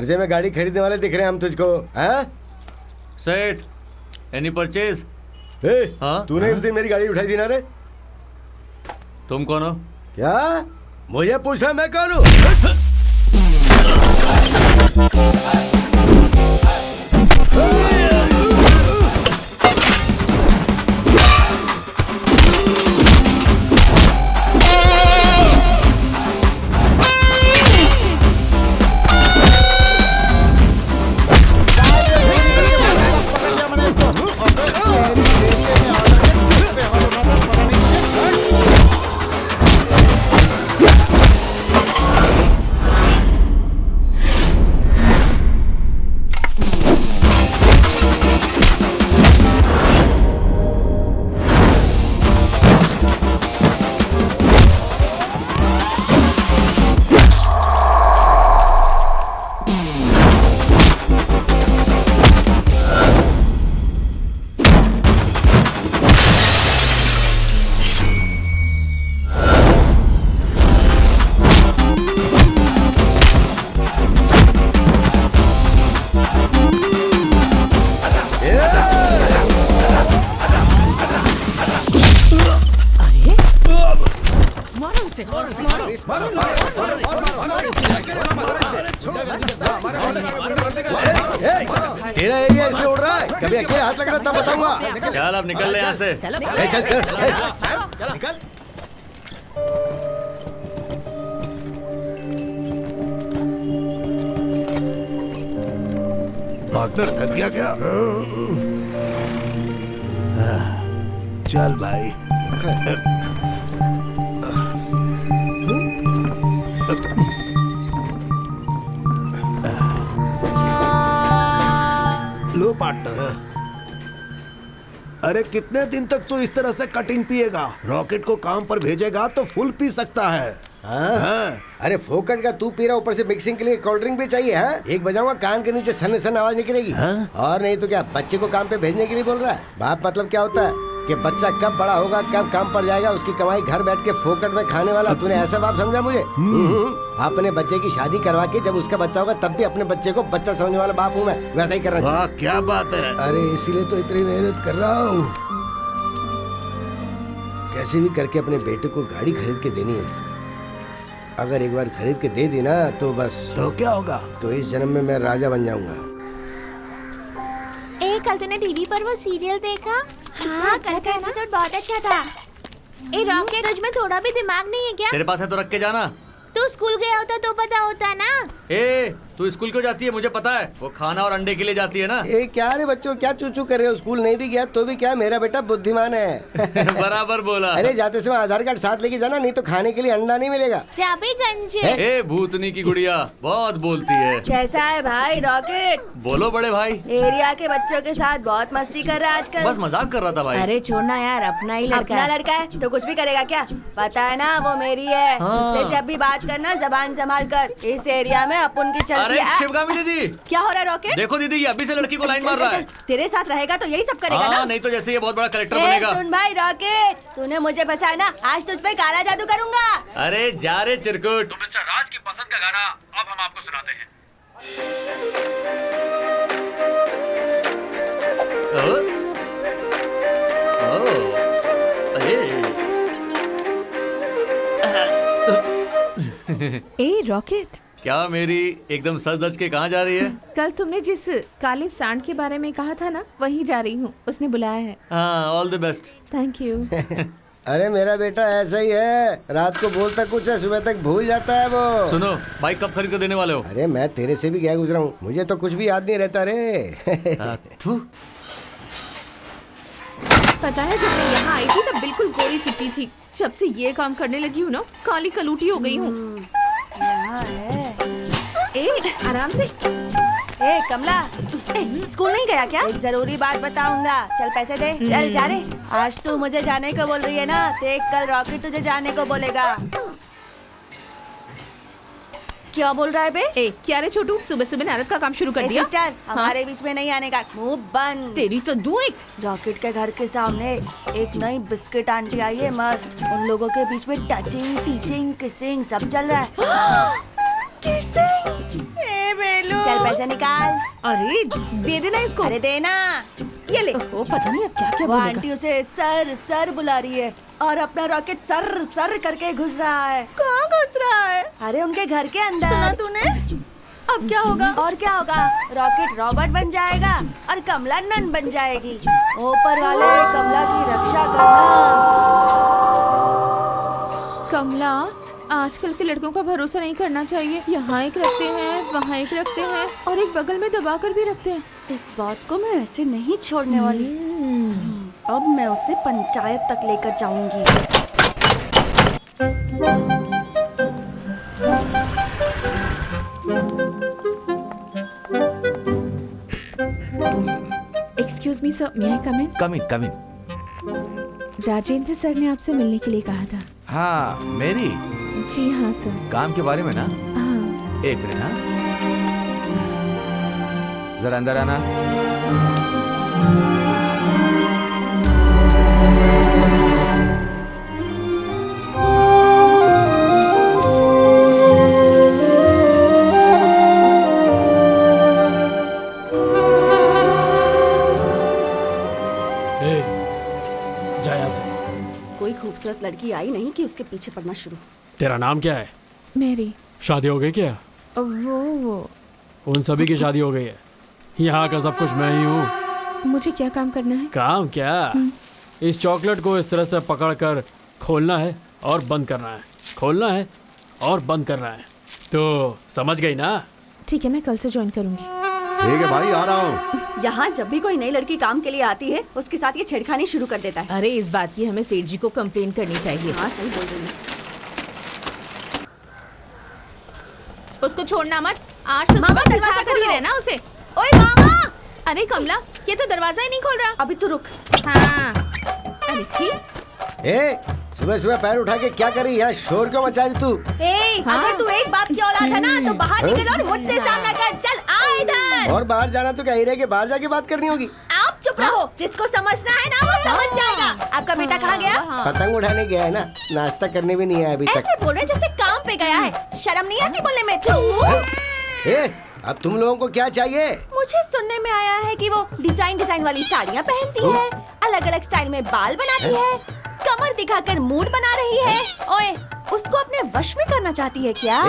खर्चे में गाड़ी खरीदने वाले दिख रहे हैं हम तुझको, हाँ? सेठ, एनी परचेज? हाँ? तूने उस दिन मेरी गाड़ी उठाई थी ना रे? तुम कौन हो? क्या? मुझे पूछा मैं कौन हूँ? तेरा एरिया इसलिए उड़ रहा है, कभी अकेले हाथ लग रहा तब बताऊंगा। चल अब निकल ले यहाँ से। चल निकल। पार्टनर थक गया क्या? चल भाई। लो पार्टनर। अरे कितने दिन तक तू इस तरह से कटिंग पिएगा? रॉकेट को काम पर भेजेगा तो फुल पी सकता है। हाँ? अरे फोकट का तू पी रहा, ऊपर से मिक्सिंग के लिए कोल्ड ड्रिंक भी चाहिए है? एक बजाऊंगा कान के नीचे सन सन आवाज निकलेगी। और नहीं तो क्या बच्चे को काम पे भेजने के लिए बोल रहा है? बाप मतलब क्या होता है कि बच्चा कब बड़ा होगा, कब काम पर जाएगा, उसकी कमाई घर बैठ के फोकट में खाने वाला। तूने ऐसा बाप समझा मुझे? अपने बच्चे की शादी करवा के जब उसका बच्चा होगा तब भी अपने बच्चे को बच्चा समझने वाला बाप हूँ मैं, वैसा ही करना चाहिए। क्या बात है? अरे इसीलिए तो इतनी मेहनत कर रहा हूँ। कैसे भी करके अपने बेटे को गाड़ी खरीद के देनी है। अगर एक बार खरीद के दे दी ना तो बस। तो क्या होगा? तो इस जन्म में मैं राजा बन जाऊंगा। कल तूने टीवी पर वो सीरियल देखा? हाँ, कल का एपिसोड बहुत अच्छा था। रॉकेट, तुझ में थोड़ा भी दिमाग नहीं है क्या? तेरे पास है तो रख के जाना। तू स्कूल गया होता तो पता होता ना। तू स्कूल क्यों जाती है मुझे पता है। वो खाना और अंडे के लिए जाती है ना। क्या रे बच्चों, क्या चूचू कर रहे हो? स्कूल नहीं भी गया तो भी क्या, मेरा बेटा बुद्धिमान है। बराबर बोला। अरे जाते समय आधार कार्ड साथ लेके जाना, नहीं तो खाने के लिए अंडा नहीं मिलेगा। चाबी गंजे। भूतनी की गुड़िया बहुत बोलती है। कैसा है भाई रॉकेट? बोलो बड़े भाई। एरिया के बच्चों के साथ बहुत मस्ती कर रहा है आजकल। बस मजाक कर रहा था भाई। अरे छोड़ना यार, अपना ही लड़का है तो कुछ भी करेगा क्या? पता है ना वो मेरी है। उससे जब भी बात करना जबान संभाल कर। इस एरिया में अपन की चलती है। शिवगामी दीदी, क्या हो रहा है रॉकेट? देखो दीदी, ये अभी से लड़की को लाइन मार रहा है। तेरे साथ रहेगा तो यही सब करेगा ना? नहीं तो जैसे ये बहुत बड़ा कलेक्टर बनेगा। सुन भाई रॉकेट, तूने मुझे फंसाया ना, आज तुझ पे काला जादू करूंगा। अरे जा रे चिरकुट। तो मिस्टर राज की पसंद का गाना अब हम आपको सुनाते हैं। ए रॉकेट, क्या मेरी एकदम सज धज के कहाँ जा रही है? कल तुमने जिस काले सांड के बारे में कहा था ना, वहीं जा रही हूँ। उसने बुलाया है। हाँ, all the best. Thank you. अरे मेरा बेटा ऐसा ही है, रात को बोलता कुछ है, सुबह तक भूल जाता है वो। सुनो, बाइक कब खरीद कर देने वाले हो? अरे मैं तेरे से भी क्या गुजरा हूँ, मुझे तो कुछ भी याद नहीं रहता रे। पता है जब मैं यहाँ आई थी तब बिल्कुल गोरी चिट्टी थी। जब से ये काम करने लगी हूँ ना, काली कलूटी हो गई हूँ। आराम से। कमला, स्कूल नहीं गया क्या? एक जरूरी बात बताऊंगा, चल पैसे दे। चल जा रे। आज तू मुझे जाने को बोल रही है ना, देख कल रॉकेट तुझे जाने को बोलेगा। क्या बोल रहा है बे? क्या रे छोटू, सुबह सुबह नारद का काम शुरू कर दिया? सिस्टर, हमारे बीच में नहीं आने का, मुंह बंद। तेरी तो दूं एक। रॉकेट के घर के सामने एक नई बिस्किट आंटी आई है, मस्त। उन लोगों के बीच में टचिंग, टीचिंग, किसिंग सब चल रहा है। चल पैसे निकाल। अरे दे देना इसको। अरे देना। ये ले। ओ पता नहीं अब क्या क्या वो बोलेगा। आंटी उसे सर सर बुला रही है और अपना रॉकेट सर सर करके घुस रहा है। कहाँ घुस रहा है? अरे उनके घर के अंदर। सुना तूने? अब क्या होगा? और क्या होगा? रॉकेट रॉबर्ट बन जाएगा और कमला नन बन जाएगी। ऊपर वाले कमला की रक्षा करना। कमला, आजकल के लड़कों का भरोसा नहीं करना चाहिए। यहाँ एक रखते हैं, वहाँ एक रखते हैं और एक बगल में दबा कर भी रखते हैं। इस बात को मैं ऐसे नहीं छोड़ने वाली। अब मैं उसे पंचायत तक लेकर जाऊंगी। एक्सक्यूज मी सर, मे आई कम इन? कम इन। राजेंद्र सर ने आपसे मिलने के लिए कहा था। हाँ मेरी जी हाँ सर। काम के बारे में ना? हाँ। एक मिनट। हाँ जरा अंदर आना। जा यहाँ से। कोई खूबसूरत लड़की आई नहीं कि उसके पीछे पड़ना शुरू। तेरा नाम क्या है? मेरी शादी हो गई क्या? वो उन सभी की शादी हो गई है। यहाँ का सब कुछ मैं ही हूँ। मुझे क्या काम करना है? काम क्या? इस चॉकलेट को इस तरह से पकड़ कर खोलना है और बंद करना है, खोलना है और बंद करना है। तो समझ गई ना? ठीक है, मैं कल से ज्वाइन करूंगी। ठीक है भाई, आ रहा हूँ। यहाँ जब भी कोई नई लड़की काम के लिए आती है उसके साथ ये छेड़खानी शुरू कर देता है। अरे इस बात की हमें सेठ जी को कंप्लेन करनी चाहिए। हाँ सही बोल रही है। उसको छोड़ना मत। आज तो मामा, सुबह दरवाजा कर ही खोलो। रहना उसे। ओए मामा! अरे कमला, ये तो दरवाजा ही नहीं खोल रहा। अभी तू रुक। हाँ। अरे छी। ए, सुबह सुबह पैर उठा के क्या कर रही है? शोर क्यों मचा रही तू? हाँ? अगर तू एक बाप की औलाद है ना तो बाहर निकल और मुझसे सामना कर। चल आ इधर। और बाहर जाना तो कहीं रह के बाहर जाके बात करनी होगी। आप चुप रहो। जिसको समझना है ना वो समझ जाएगा। आपका बेटा कहाँ गया? पतंग उठाने गया है ना, नाश्ता करने भी नहीं आया अभी तक। ऐसे बोल रहे जैसे काम पे गया है। शर्म नहीं आती बोलने में? तू ए, अब तुम लोगों को क्या चाहिए? मुझे सुनने में आया है कि वो डिजाइन वाली साड़ियाँ पहनती है, अलग अलग स्टाइल में बाल बनाती है, कमर दिखाकर मूड बना रही है। ओए, उसको अपने वश में करना चाहती है क्या?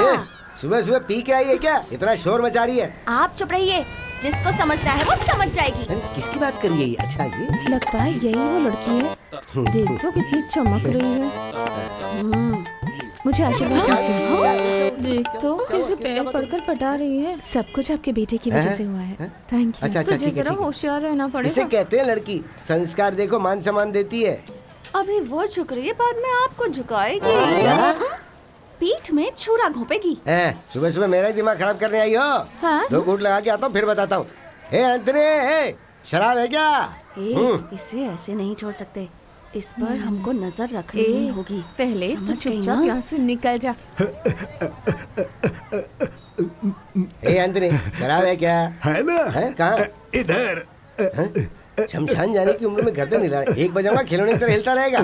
सुबह सुबह पी के आई है क्या? इतना शोर मचा रही है। आप चुप रहिए। जिसको समझना है वो समझ जाएगी। किसकी बात कर रही है ये? अच्छा ये लगता है यही वो लड़की है। देख तो कितनी चमक रही है। मुझे आशीर्वाद दीजिए। देख तो कैसे पैर पड़कर पटा रही है। सब कुछ आपके बेटे की वजह से हुआ है। Thank you. अच्छा, तुझे ठीक है, जरा ठीक है। होशियार रहना इसे पड़ेगा। कहते हैं लड़की। संस्कार देखो, मान सम्मान देती है। अभी वो झुक रही है, बाद में आपको झुकाएगी। क्या? पीठ में छुरा घोंपेगी। सुबह सुबह मेरा ही दिमाग खराब करने आई हो? हाँ? 2 घूंट लगा के आता हूँ, फिर बताता हूँ। एंथनी, शराब है क्या? इसे ऐसे नहीं छोड़ सकते। इस पर हमको नजर रखनी होगी। पहले तो समझ गई चुपचाप ना? यहाँ से निकल जा। एंथनी, शराब है क्या? है ना? है कहाँ? इधर। शमशान जाने की उम्र में गर्दन हिला रहा है। 1 बजाऊंगा, खिलौने की तरह हिलता रहेगा।